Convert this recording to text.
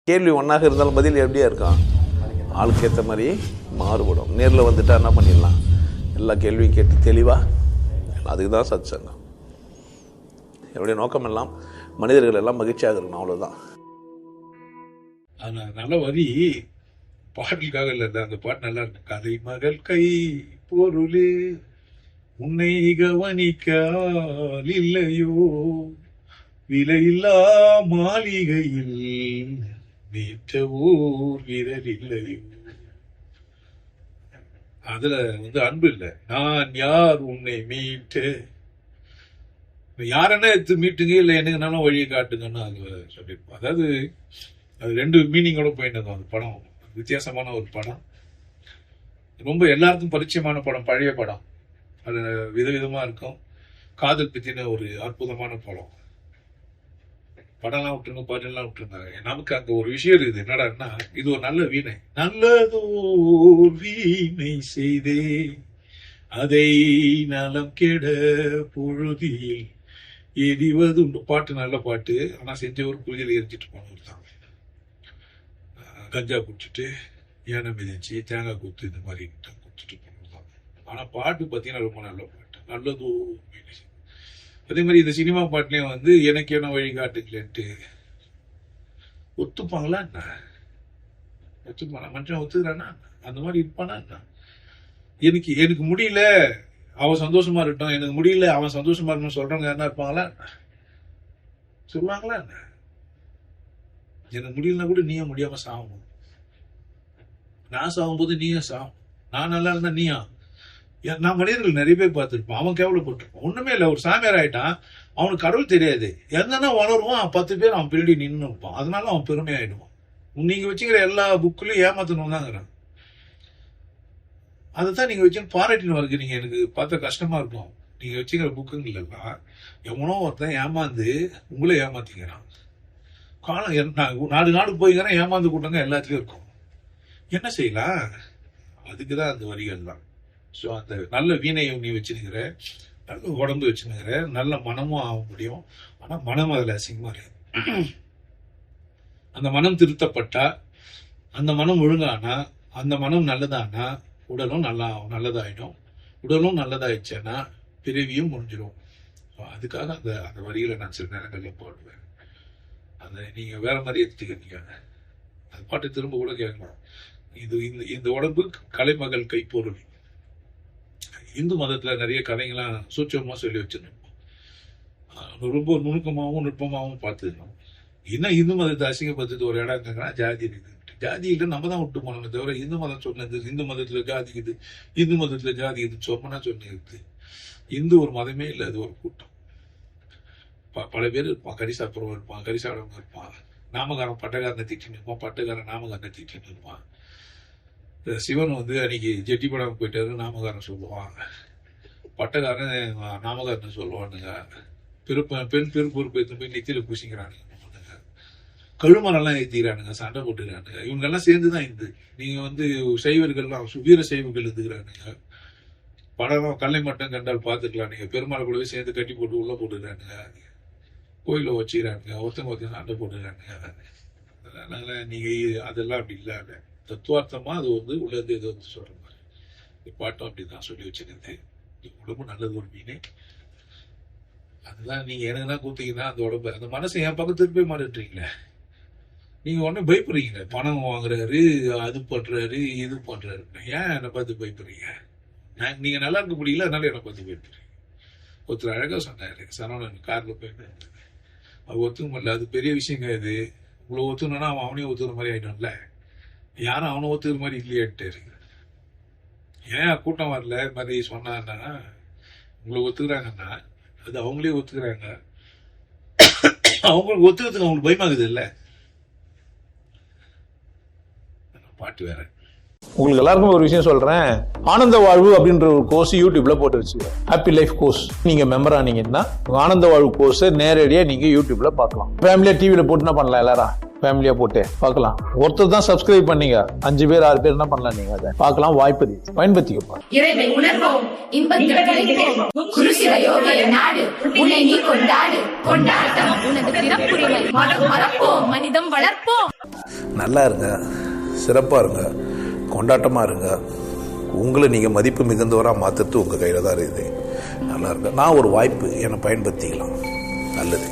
கேள்வி ஒன்றாக இருந்தாலும் பதில் எப்படியா இருக்கும், ஆளுக்கு ஏற்ற மாதிரி மாறுபடும். நேரில் வந்துட்டா என்ன பண்ணிடலாம், எல்லா கேள்வியும் கேட்டு தெளிவாக. அதுக்கு தான் சத் சங்கம். என்னுடைய நோக்கம் எல்லாம் மனிதர்கள் எல்லாம் மகிழ்ச்சியாக இருக்கணும், அவ்வளோதான். நல்ல வரி பாடலுக்காக இல்லை, அந்த பாட்டு நல்லா இருக்கு. கதை மகள் கை பொருளே உன்னை கவனிக்கால் இல்லையோ, விலையில்லா மாளிகையில் நீற்ற ஊர் வீரர் இல்லையோ. அதுல அன்பு இல்லை. நான் யார் உன்னை மீட்டு, யாருன்னா எடுத்து மீட்டுங்க, இல்லை என்னங்கனாலும் வழியை காட்டுங்கன்னு அது சொல்லியிருப்போம். அதாவது அது ரெண்டு மீனிங்கோட போயிட்டு இருந்தோம். அந்த படம் வித்தியாசமான ஒரு படம், ரொம்ப எல்லாருக்கும் பரிச்சயமான படம், பழைய படம். அது விதவிதமா இருக்கும். காதல் பத்தின ஒரு அற்புதமான படம். படம்லாம் விட்டுருங்க, பாட்டெல்லாம் விட்டுருந்தாங்க. நமக்கு அங்க ஒரு விஷயம் இருக்குது. என்னடான்னா, இது ஒரு நல்ல வீணை, நல்லதோர் வீணை செய்தே அதை நலம் கெட பொழுதில் எரிவது உண்டு. பாட்டு நல்ல பாட்டு. ஆனா செஞ்ச ஒரு புரிதல் எரிஞ்சிட்டு போனவர் தான். கஞ்சா குடிச்சிட்டு யானை மிதிச்சு தேங்காய் குத்து இந்த மாதிரி குடிச்சிட்டு போனவர் தான். ஆனா பாட்டு பார்த்தீங்கன்னா ரொம்ப நல்ல பாட்டு, நல்லதோர் வீணை. அதே மாதிரி இந்த சினிமா பாட்டுலயும் எனக்கு என்ன வழிகாட்டுங்களேன்ட்டு ஒத்துப்பாங்களா என்ன, ஒத்துப்பானா மனுஷன் ஒத்துக்கிறானா, அந்த மாதிரி இருப்பானா என்ன. எனக்கு முடியல அவன் சந்தோஷமா இருக்கட்டும், எனக்கு முடியல அவன் சந்தோஷமா இருக்கணும் சொல்றவங்க யாருன்னா இருப்பாங்களா என்ன, சொல்லுவாங்களா என்ன. எனக்கு முடியலன்னா கூட நீயும் முடியாம சாகணும், நான் சாகும்போது நீயும் சாகும், நான் நல்லா இருந்தா நீயா. நான் மனிதர்கள் நிறைய பேர் பார்த்துருப்போம், அவன் கேவலப்பட்டிருப்பான். ஒண்ணுமே இல்லை, ஒரு சாமியார் ஆயிட்டான், அவனுக்கு கடவுள் தெரியாது, எங்கன்னா வளருவான், 10 பேர் அவன் பின்னாடி நின்று இருப்பான். அதனால அவன் பெருமையாயிடுவான். நீங்க வச்சுக்கிற எல்லா புக்குலையும் ஏமாத்தணும் தாங்கிறான். அதைத்தான் நீங்க வச்சுன்னு பாராட்டின்னு வரது. நீங்க எனக்கு பார்த்தா கஷ்டமா இருக்கும். நீங்க வச்சுக்கிற புக்குங்கள் எல்லாம் எவனோ ஒருத்தன் ஏமாந்து உங்களே ஏமாத்திக்கிறான். காலம் நாடு போய்க்கிறேன், ஏமாந்து கூட்டங்க எல்லாத்துலயும் இருக்கும். என்ன செய்யலாம், அதுக்குதான் அந்த வரிகள் தான். ஸோ அந்த நல்ல வீணையை நீ வச்சுருக்கிற, நல்ல உடம்பு வச்சுருக்கிற, நல்ல மனமும் ஆக முடியும். ஆனால் மனம் அதில் அசிங்கமாக இருக்கு. அந்த மனம் திருத்தப்பட்டா, அந்த மனம் ஒழுங்கானா, அந்த மனம் நல்லதானா, உடலும் நல்லதாயிடும். உடலும் நல்லதாயிடுச்சேன்னா பிறவியும் முடிஞ்சிடும். அதுக்காக அந்த வரிகளை நான் சில நேரங்களில் போடுவேன். அந்த நீங்கள் வேற மாதிரி எடுத்துக்கிறீங்க, அந்த பாட்டு திரும்ப கூட கேட்கணும். இந்த உடம்பு கலைமகள் கைப்பொருள். இந்து மதத்துல நிறைய கதைங்களாம் சூட்சமா சொல்லி வச்சிருந்தோம். ரொம்ப நுணுக்கமாகவும் நுட்பமாகவும் பார்த்துக்கணும். இன்னும் இந்து மதத்தை அசிங்கப்படுத்துறது ஒரு இடம் இருக்காங்கன்னா ஜாதி இருக்குது. ஜாதியில நம்ம தான் விட்டு போனோமே தவிர இந்து மதம் சொன்னது, இந்து மதத்துல ஜாதிக்குது, இந்து மதத்துல ஜாதி இது சொன்னா சொன்னது. இந்து ஒரு மதமே இல்லை, அது ஒரு கூட்டம். பல பேர் இருப்பான், கறி சாப்பிட்றவங்க இருப்பான், கறி சாப்பிடவங்க இருப்பான், நாமகாரன் பட்டக்காரனை திட்டின்னு இருப்பான், பட்டக்காரன் நாமகாரனை திட்டின்னு இருப்பான். சிவன் அன்னைக்கு ஜெட்டி படம் போயிட்டாரு நாமகாரன் சொல்லுவான், பட்டக்காரன் நாமகாரன் சொல்லுவானுங்க. பெண் பெருப்பொறுப்பு எடுத்து போய் நெத்தியில பூசிக்கிறானுங்க, கழுமரெல்லாம் ஏற்றிக்கிறானுங்க, சண்டை போட்டுக்கிறானுங்க. இவங்கெல்லாம் சேர்ந்துதான் இந்து. நீங்க சைவர்கள்லாம் வீர சைவர்கள் எடுத்துக்கிறானுங்க. படம் கல்லை மட்டம் கண்டால் பார்த்துக்கலாம். நீங்க பெருமாள் கூடவே சேர்ந்து கட்டி போட்டு உள்ள போட்டுக்கிறானுங்க, கோயில வச்சுக்கிறானுங்க, ஒருத்தங்க சண்டை போட்டுக்கிறானுங்க. அதனால நீங்க அதெல்லாம் அப்படி இல்லாத தத்துவார்த்தமா அது உள்ளது ஏதோ சொல்ற மாதிரி பாட்டம் அப்படிதான் சொல்லி வச்சிருந்தேன். உடம்பு நல்லது ஒரு மீனே. அதுதான் நீங்க எனக்கு தான் கூத்தீங்கன்னா அந்த உடம்பு அந்த மனசை என் பக்கம் திருப்பி மாறிட்டுறீங்களே. நீங்க உடனே பயப்படுறீங்க, பணம் வாங்குறாரு, அது பண்றாரு, இது பண்றாரு. ஏன் என்னை பார்த்து பயப்படுறீங்க? நீங்க நல்லா இருக்க முடியல, அதனால என்னை பார்த்து பயப்படுறீங்க. ஒருத்தர் அழகா சொன்னாரு, சரவணன் கார்ல போயிட்டு, அது ஒத்துக்க முடியல, அது பெரிய விஷயம் கிடையாது. உங்களை ஒத்துக்கணும்னா அவனையும் ஒத்துக்கிற மாதிரி ஆயிடும்ல. யாரும் அவனை ஒத்துக்கிற மாதிரி இல்லையாட்டு. ஏன் கூட்டம் வரல மாதிரி சொன்னாங்கன்னா, உங்களை ஒத்துக்கிறாங்கன்னா அது அவங்களே ஒத்துக்கிறாங்க. அவங்களுக்கு ஒத்துக்கிறதுக்கு அவங்களுக்கு பயமாகுது இல்ல. பாட்டு வேற. உங்களுக்கு எல்லாருக்கும் ஒரு விஷயம் சொல்றேன், ஆனந்த வாழ்வு அப்படின்ற ஒரு கோர்ஸ் யூடியூப்ல போட்டு வச்சு, ஹாப்பி லைஃப் கோர்ஸ். நீங்க மெம்பர் ஆனீங்கன்னா ஆனந்த வாழ்வு கோர்ஸ் நேரடியா நீங்க யூடியூப்ல பார்க்கலாம். ஃபேமிலியா டிவில போட்டு என்ன பண்ணலாம், எல்லாரும் ஃபேமிலியா போட்டு பார்க்கலாம். ஒருத்தர் தான் சப்ஸ்கிரைப் பண்ணீங்க, 5 பேர் 6 பேர் என்ன பண்ணலாம், நீங்க அதை பார்க்கலாம். வாய்ப்பு பயன்படுத்திக்க. இறைவை உணர்வோம், இன்பம் மனிதம் வளர்ப்போம். நல்லா இருங்க, சிறப்பாக இருங்க, கொண்டாட்டமாக இருங்க. உங்களை நீங்கள் மதிப்பு மிகுந்தவராக மாற்றுறது உங்கள் கையில் தான் இருக்குது. நல்லா இருங்க. நான் ஒரு வாய்ப்பு என்னை பயன்படுத்திக்கலாம். நல்லது.